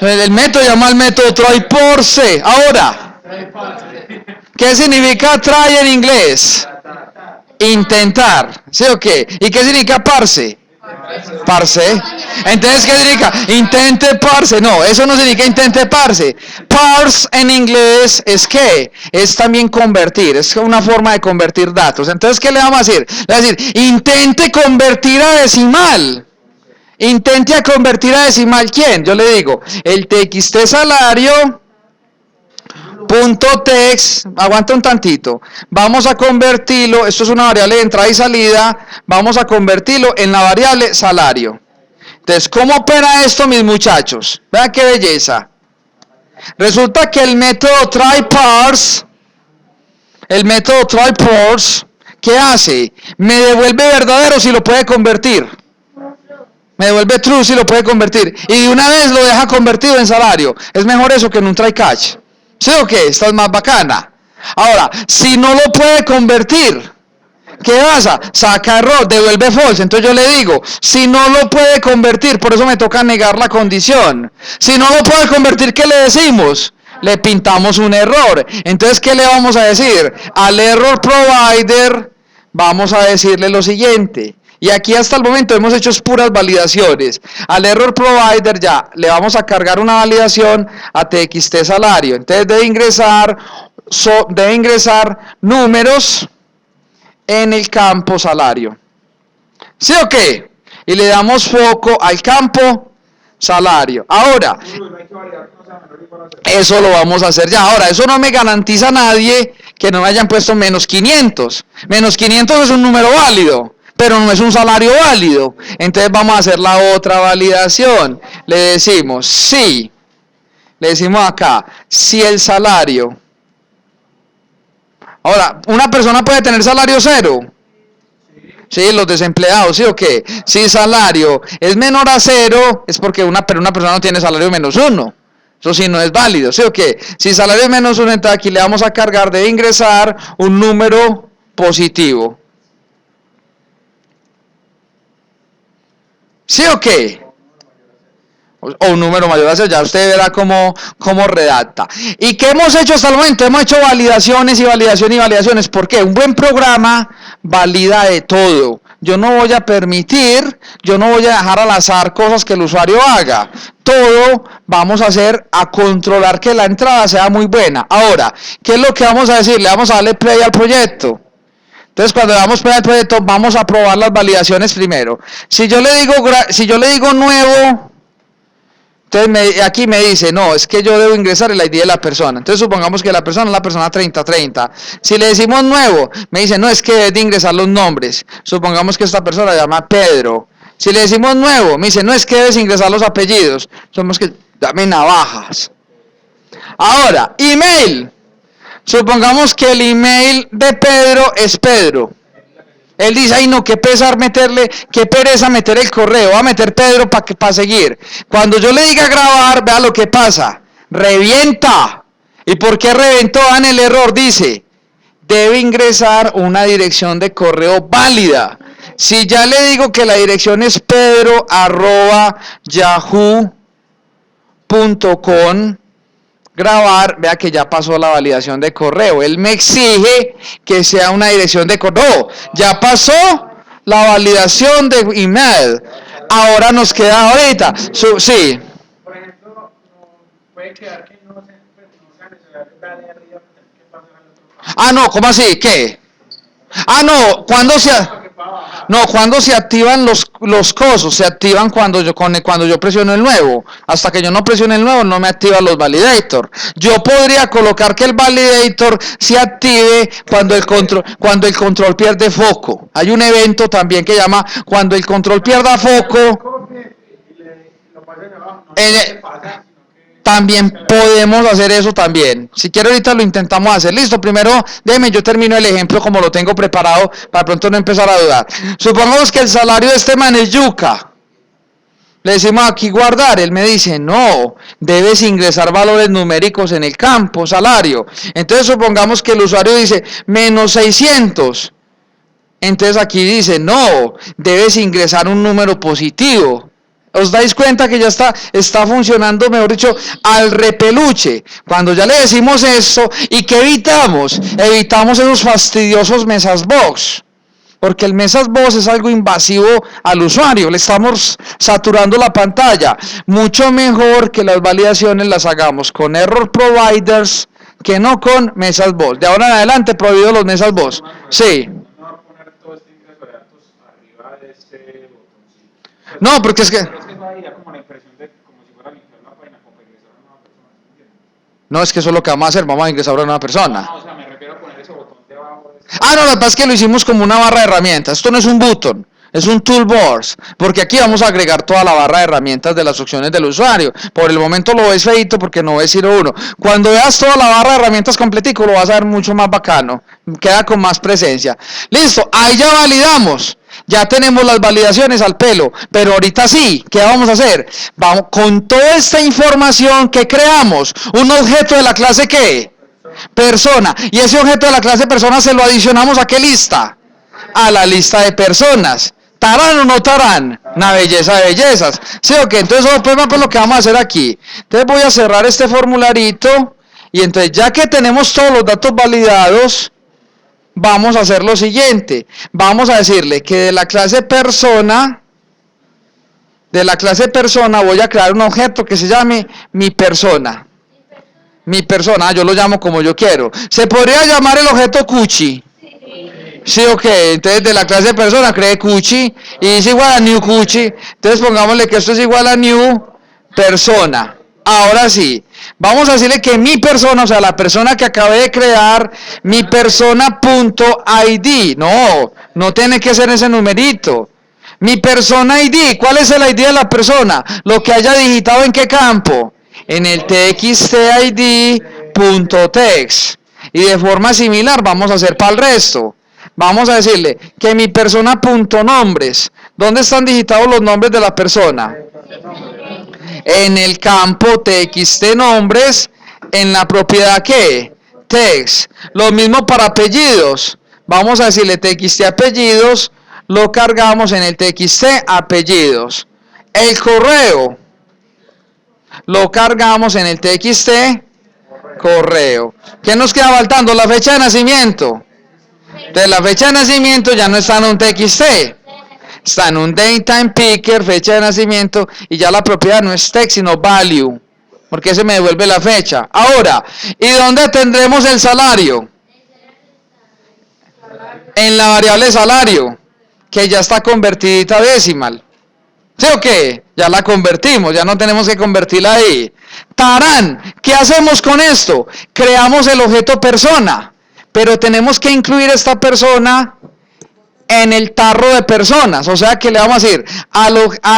S1: El método llama el método try parse. Ahora, ¿qué significa try en inglés? Intentar, ¿sí o qué? ¿Y qué significa parse? Parse. Entonces, ¿qué significa? Intente parse. No, eso no significa intente parse. Parse en inglés es ¿qué? Es también convertir. Es una forma de convertir datos. Entonces, ¿qué le vamos a decir? Le vamos a decir, intente convertir a decimal. Intente a convertir a decimal, ¿quién? Yo le digo, el txt salario punto text, aguanta un tantito, vamos a convertirlo, esto es una variable de entrada y salida, vamos a convertirlo en la variable salario. Entonces, ¿cómo opera esto, mis muchachos? Vean qué belleza. Resulta que el método tryParse, ¿qué hace? Me devuelve verdadero si lo puede convertir. Me devuelve true si lo puede convertir. Y de una vez lo deja convertido en salario. Es mejor eso que en un try catch. ¿Sí o qué? Esta es más bacana. Ahora, si no lo puede convertir, ¿qué pasa? Saca error, devuelve false. Entonces yo le digo, si no lo puede convertir, por eso me toca negar la condición. Si no lo puede convertir, ¿qué le decimos? Le pintamos un error. Entonces, ¿qué le vamos a decir? Al error provider, vamos a decirle lo siguiente. Y aquí hasta el momento hemos hecho puras validaciones. Al error provider ya le vamos a cargar una validación a txt salario. Entonces debe ingresar números en el campo salario. ¿Sí o qué? Y le damos foco al campo salario. Ahora, eso lo vamos a hacer ya. Ahora, eso no me garantiza a nadie que no me hayan puesto menos 500. Menos 500 es un número válido, pero no es un salario válido. Entonces vamos a hacer la otra validación. Le decimos si, le decimos acá, si el salario. Ahora, ¿una persona puede tener salario cero? Sí, los desempleados, ¿sí o qué? Si salario es menor a cero, es porque una persona no tiene salario menos 1. Eso sí no es válido, ¿sí o qué? Si salario es menos 1, entonces aquí le vamos a cargar de ingresar un número positivo. ¿Sí o qué? O un número mayor a 0, ya usted verá cómo redacta. ¿Y qué hemos hecho hasta el momento? Hemos hecho validaciones y validaciones. ¿Por qué? Un buen programa valida de todo. Yo no voy a dejar al azar cosas que el usuario haga. Todo vamos a hacer a controlar que la entrada sea muy buena. Ahora, ¿qué es lo que vamos a decir? Le vamos a darle play al proyecto. Entonces, cuando le damos play al proyecto, vamos a probar las validaciones primero. Si yo le digo nuevo, entonces aquí me dice, no, es que yo debo ingresar el ID de la persona. Entonces supongamos que la persona es la persona 3030. Si le decimos nuevo, me dice, no, es que debe de ingresar los nombres. Supongamos que esta persona se llama Pedro. Si le decimos nuevo, me dice, no, es que debes ingresar los apellidos. Supongamos que dame navajas. Ahora, email. Supongamos que el email de Pedro es Pedro. Él dice, ay no, qué pereza meter el correo, va a meter Pedro para seguir. Cuando yo le diga grabar, vea lo que pasa. revienta. ¿Y por qué reventó? En el error dice, debe ingresar una dirección de correo válida. Si ya le digo que la dirección es pedro@yahoo.com, grabar, vea que ya pasó la validación de correo. Él me exige que sea una dirección de correo. Ya pasó la validación de email. Ahora nos queda ahorita. Sí.
S2: Por ejemplo, no puede quedar que no sea necesario darle arriba que pasar al otro paso.
S1: Ah, no, ¿cómo así? ¿Qué? Ah, no, cuando se activan los cosos, se activan cuando yo presiono el nuevo. Hasta que yo no presione el nuevo no me activa los validator. Yo podría colocar que el validator se active cuando el control pierde foco. Hay un evento también que llama cuando el control pierda foco. También podemos hacer eso también. Si quiere ahorita lo intentamos hacer. Listo, primero déjeme, yo termino el ejemplo como lo tengo preparado para pronto no empezar a dudar. Supongamos que el salario de este man es yuca. Le decimos aquí guardar, él me dice, no, debes ingresar valores numéricos en el campo, salario. Entonces supongamos que el usuario dice, menos 600. Entonces aquí dice, no, debes ingresar un número positivo. ¿Os dais cuenta que ya está funcionando, mejor dicho, al repeluche? Cuando ya le decimos esto, ¿y qué evitamos? Evitamos esos fastidiosos mesas box. Porque el mesas box es algo invasivo al usuario, le estamos saturando la pantalla. Mucho mejor que las validaciones las hagamos con error providers que no con mesas box. De ahora en adelante, prohibido los mesas box. Sí. No, porque es que... No, es que eso es lo que vamos a hacer, vamos a ingresar a una nueva persona.
S2: No, o sea, me refiero a poner ese botón de abajo.
S1: Ah, no, lo que pasa es que lo hicimos como una barra de herramientas. Esto no es un button, es un toolbox, porque aquí vamos a agregar toda la barra de herramientas de las opciones del usuario. Por el momento lo ves feito porque no ves 1. Cuando veas toda la barra de herramientas completico lo vas a ver mucho más bacano, queda con más presencia. Listo, ahí ya validamos. Ya tenemos las validaciones al pelo, pero ahorita sí, ¿qué vamos a hacer? Vamos con toda esta información que creamos, un objeto de la clase ¿qué? Persona. Y ese objeto de la clase persona se lo adicionamos ¿a qué lista? A la lista de personas. ¿Tarán o no tarán? Una belleza de bellezas. ¿Sí o qué? Entonces, pues lo que vamos a hacer aquí. Entonces voy a cerrar este formularito y entonces ya que tenemos todos los datos validados, vamos a hacer lo siguiente. Vamos a decirle que de la clase persona voy a crear un objeto que se llame mi persona. Mi persona, yo lo llamo como yo quiero. ¿Se podría llamar el objeto cuchi? Sí, ok. Entonces de la clase persona cree cuchi y es igual a new cuchi. Entonces pongámosle que esto es igual a new persona. Ahora sí, vamos a decirle que mi persona, o sea, la persona que acabé de crear, mi persona.id. No tiene que ser ese numerito. Mi persona ID, ¿cuál es el ID de la persona? Lo que haya digitado en qué campo. En el txtid.text. Y de forma similar vamos a hacer para el resto. Vamos a decirle que mi persona.nombres. ¿Dónde están digitados los nombres de la persona? En el campo txt nombres, en la propiedad ¿qué? Text. Lo mismo para apellidos. Vamos a decirle txt apellidos, lo cargamos en el txt apellidos. El correo lo cargamos en el txt correo. ¿Qué nos queda faltando? La fecha de nacimiento. De la fecha de nacimiento ya no está en un txt. Está en un datetime picker, fecha de nacimiento, y ya la propiedad no es text, sino value, porque se me devuelve la fecha. Ahora, ¿y dónde tendremos el salario? En la variable salario, que ya está convertidita a decimal. ¿Sí o qué? Ya la convertimos, ya no tenemos que convertirla ahí. ¡Tarán! ¿Qué hacemos con esto? Creamos el objeto persona, pero tenemos que incluir esta persona en el tarro de personas, o sea que le vamos a decir a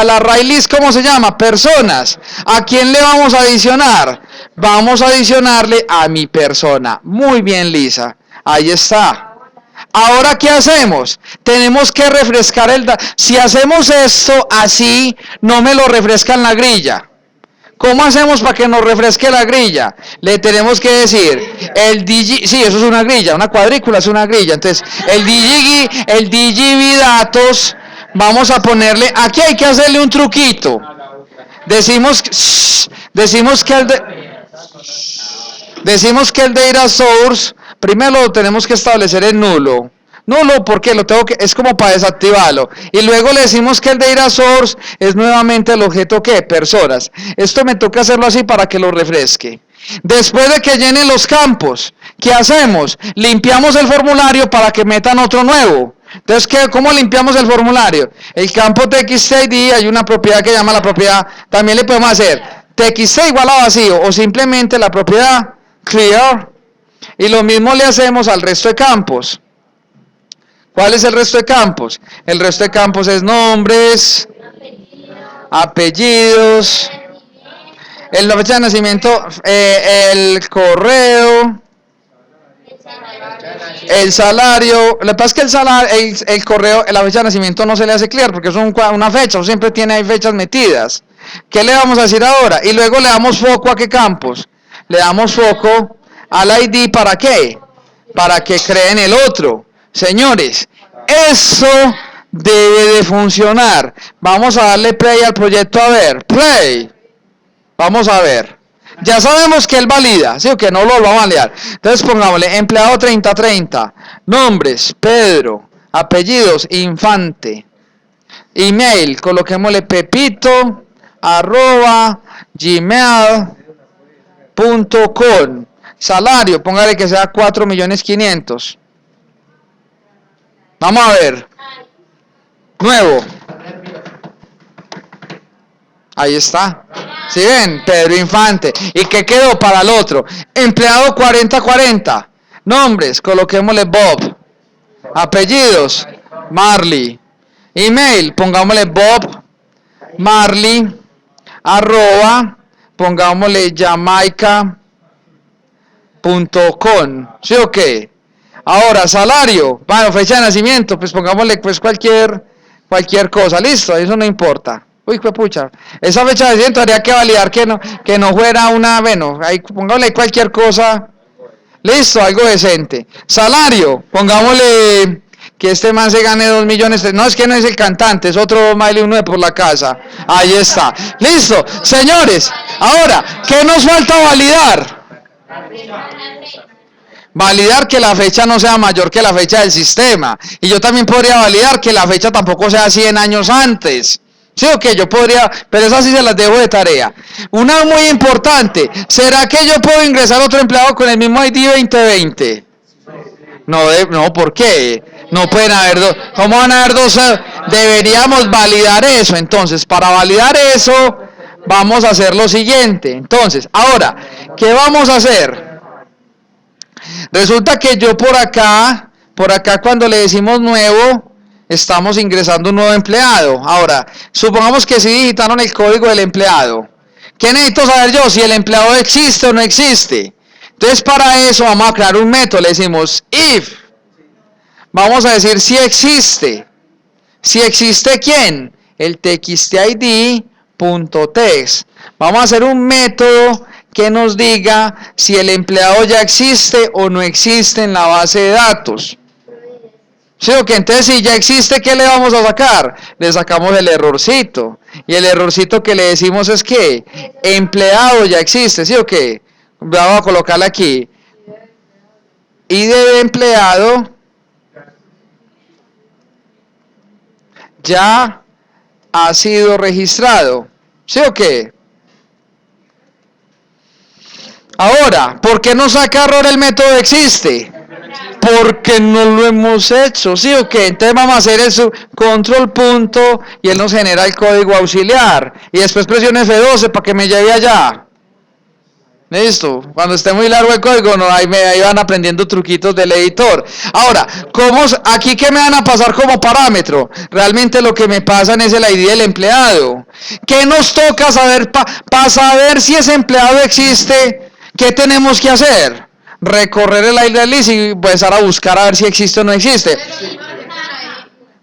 S1: la array list, ¿cómo se llama? Personas. ¿A quién le vamos a adicionar? Vamos a adicionarle a mi persona. Muy bien, Lisa, ahí está. Ahora, ¿qué hacemos? Tenemos que refrescar si hacemos esto así, no me lo refresca en la grilla. ¿Cómo hacemos para que nos refresque la grilla? Le tenemos que decir, sí, eso es una grilla, una cuadrícula es una grilla. Entonces, el DGB datos, vamos a ponerle, aquí hay que hacerle un truquito. Decimos que el data source, primero lo tenemos que establecer en nulo. Nulo porque es como para desactivarlo. Y luego le decimos que el data source es nuevamente el objeto que personas. Esto me toca hacerlo así para que lo refresque. Después de que llene los campos, ¿qué hacemos? Limpiamos el formulario para que metan otro nuevo. Entonces, ¿cómo limpiamos el formulario? El campo txtid, hay una propiedad que llama la propiedad, también le podemos hacer txt igual a vacío o simplemente la propiedad clear. Y lo mismo le hacemos al resto de campos. ¿Cuál es el resto de campos? El resto de campos es nombres, apellidos, la fecha de nacimiento, el correo, el salario. Lo que pasa es que el correo, la fecha de nacimiento no se le hace clear porque es una fecha, o siempre tiene ahí fechas metidas. ¿Qué le vamos a decir ahora? Y luego le damos foco a qué campos. Le damos foco al ID, ¿para qué? Para que creen el otro. Señores, eso debe de funcionar. Vamos a darle play al proyecto, a ver, play. Vamos a ver. Ya sabemos que él valida, ¿sí o que no lo va a validar? Entonces pongámosle empleado 3030, nombres, Pedro, apellidos, Infante, email, coloquémosle pepito@gmail.com, salario, póngale que sea 4.500.000. Vamos a ver. Nuevo. Ahí está. ¿Sí ven? Pedro Infante. ¿Y qué quedó para el otro? Empleado 4040. Nombres, coloquémosle Bob. Apellidos, Marley. Email, pongámosle Bob Marley @ pongámosle jamaica.com. ¿Sí o qué? Ahora, salario, bueno, fecha de nacimiento, pues pongámosle pues cualquier cosa, listo, eso no importa. Uy, qué pucha, esa fecha de nacimiento habría que validar que no fuera una, bueno, ahí pongámosle cualquier cosa, listo, algo decente. Salario, pongámosle que este man se gane 2 millones, no, es que no es el cantante, es otro Miley 1 de por la casa, ahí está, listo, señores, ahora, ¿qué nos falta validar? Validar que la fecha no sea mayor que la fecha del sistema. Y yo también podría validar que la fecha tampoco sea 100 años antes. Sí o qué, yo podría, pero esas sí se las dejo de tarea. Una muy importante, ¿será que yo puedo ingresar otro empleado con el mismo ID 2020? No, ¿por qué? No pueden haber dos. ¿Cómo van a haber dos? Deberíamos validar eso. Entonces, para validar eso, vamos a hacer lo siguiente. Entonces, ahora, ¿qué vamos a hacer? Resulta que yo por acá cuando le decimos nuevo, estamos ingresando un nuevo empleado. Ahora, supongamos que sí digitaron el código del empleado. ¿Qué necesito saber yo? Si el empleado existe o no existe. Entonces, para eso vamos a crear un método. Le decimos if. Vamos a decir si existe. Si existe, ¿quién? El txtid.text. Vamos a hacer un método que nos diga si el empleado ya existe o no existe en la base de datos. ¿Sí o qué? Entonces, si ya existe, ¿qué le vamos a sacar? Le sacamos el errorcito. Y el errorcito que le decimos es que empleado ya existe, ¿sí o qué? Vamos a colocarle aquí. ID de empleado ya ha sido registrado. ¿Sí o qué? Ahora, ¿por qué no saca error el método existe? Porque no lo hemos hecho, ¿sí o qué? Entonces vamos a hacer eso, control punto, y él nos genera el código auxiliar. Y después presione F12 para que me lleve allá. Listo, cuando esté muy largo el código, no, ahí van aprendiendo truquitos del editor. Ahora, aquí qué me van a pasar como parámetro? Realmente lo que me pasan es el ID del empleado. ¿Qué nos toca saber para saber si ese empleado existe? ¿Qué tenemos que hacer? Recorrer el ID list y empezar a buscar a ver si existe o no existe.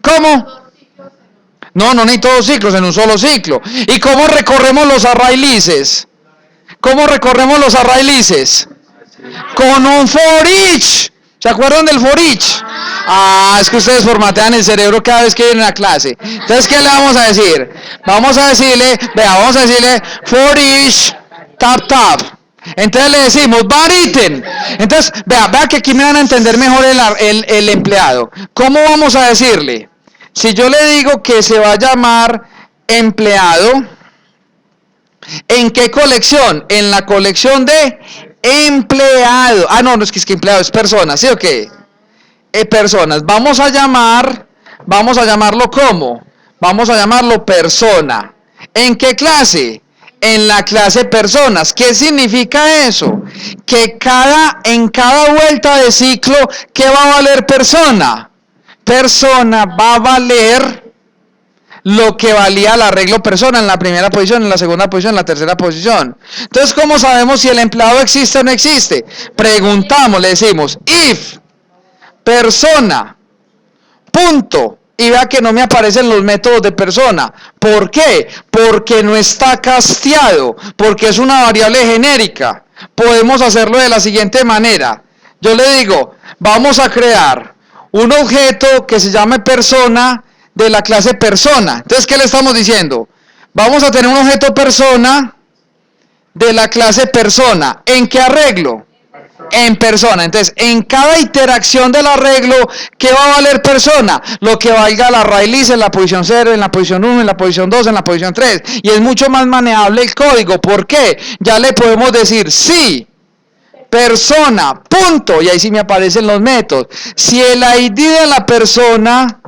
S1: ¿Cómo? No necesito dos ciclos, en un solo ciclo. ¿Y cómo recorremos los arraílices? ¿Cómo recorremos los arraílices? Con un for each. ¿Se acuerdan del for each? Ah, es que ustedes formatean el cerebro cada vez que vienen a clase. Entonces, ¿qué le vamos a decir? Vamos a decirle for each, tap. Entonces le decimos, bariten. Entonces, vea que aquí me van a entender mejor el empleado. ¿Cómo vamos a decirle? Si yo le digo que se va a llamar empleado, ¿en qué colección? En la colección de empleado. Ah, no, es que empleado es persona, ¿sí o qué? Personas. Vamos a llamarlo ¿cómo? Vamos a llamarlo persona. ¿En qué clase? En la clase personas. ¿Qué significa eso? Que en cada vuelta de ciclo, ¿qué va a valer persona? Persona va a valer lo que valía el arreglo persona en la primera posición, en la segunda posición, en la tercera posición. Entonces, ¿cómo sabemos si el empleado existe o no existe? Preguntamos, le decimos, if persona, punto. Y vea que no me aparecen los métodos de persona. ¿Por qué? Porque no está casteado, porque es una variable genérica. Podemos hacerlo de la siguiente manera. Yo le digo, vamos a crear un objeto que se llame persona de la clase persona. Entonces, ¿qué le estamos diciendo? Vamos a tener un objeto persona de la clase persona. ¿En qué arreglo? En persona. Entonces, en cada interacción del arreglo, ¿qué va a valer persona? Lo que valga la raíz en la posición 0, en la posición 1, en la posición 2, en la posición 3. Y es mucho más manejable el código. ¿Por qué? Ya le podemos decir sí, persona, punto. Y ahí sí me aparecen los métodos. Si el ID de la persona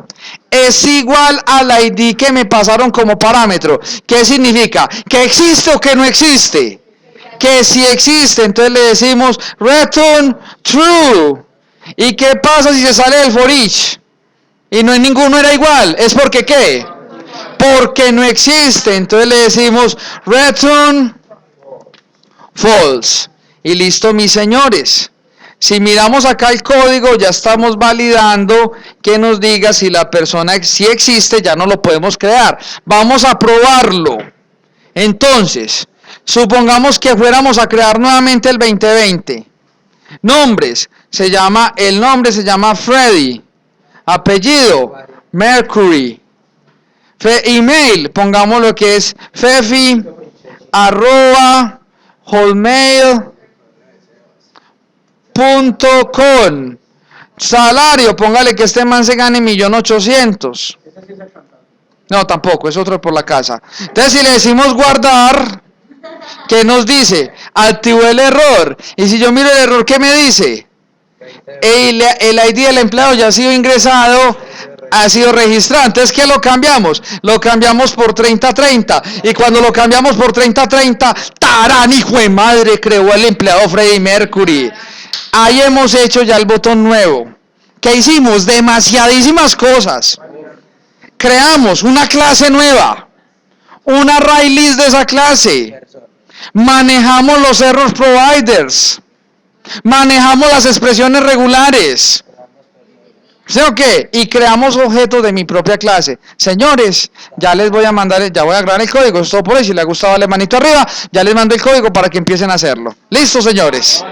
S1: es igual al ID que me pasaron como parámetro, ¿qué significa? ¿Que existe o que no existe? Que si existe, entonces le decimos return true. ¿Y qué pasa si se sale del for each? Y no hay ninguno era igual. ¿Es porque qué? Porque no existe. Entonces le decimos return false. Y listo, mis señores. Si miramos acá el código, ya estamos validando que nos diga si la persona sí existe, ya no lo podemos crear. Vamos a probarlo. Entonces, supongamos que fuéramos a crear nuevamente el 2020. Nombres, el nombre se llama Freddy. Apellido, Mercury. Email, pongamos lo que es fefi@hotmail.com. Salario, póngale que este man se gane 1.800.000. No, tampoco, es otro por la casa. Entonces, si le decimos guardar, ¿qué nos dice? Activó el error. Y si yo miro el error, ¿qué me dice? El ID del empleado ya ha sido ingresado, ha sido registrado. Entonces, ¿qué lo cambiamos? Lo cambiamos por 3030. Y cuando lo cambiamos por 3030, ¡tarán, hijo de madre! Creó el empleado Freddie Mercury. Ahí hemos hecho ya el botón nuevo. ¿Qué hicimos? Demasiadísimas cosas. Creamos una clase nueva, un array list de esa clase, manejamos los error providers, manejamos las expresiones regulares, ¿sí o qué? Y creamos objetos de mi propia clase. Señores, ya les voy a mandar, ya voy a grabar el código, es todo por hoy. Si les ha gustado, dale manito arriba, ya les mando el código para que empiecen a hacerlo. ¿Listo, señores?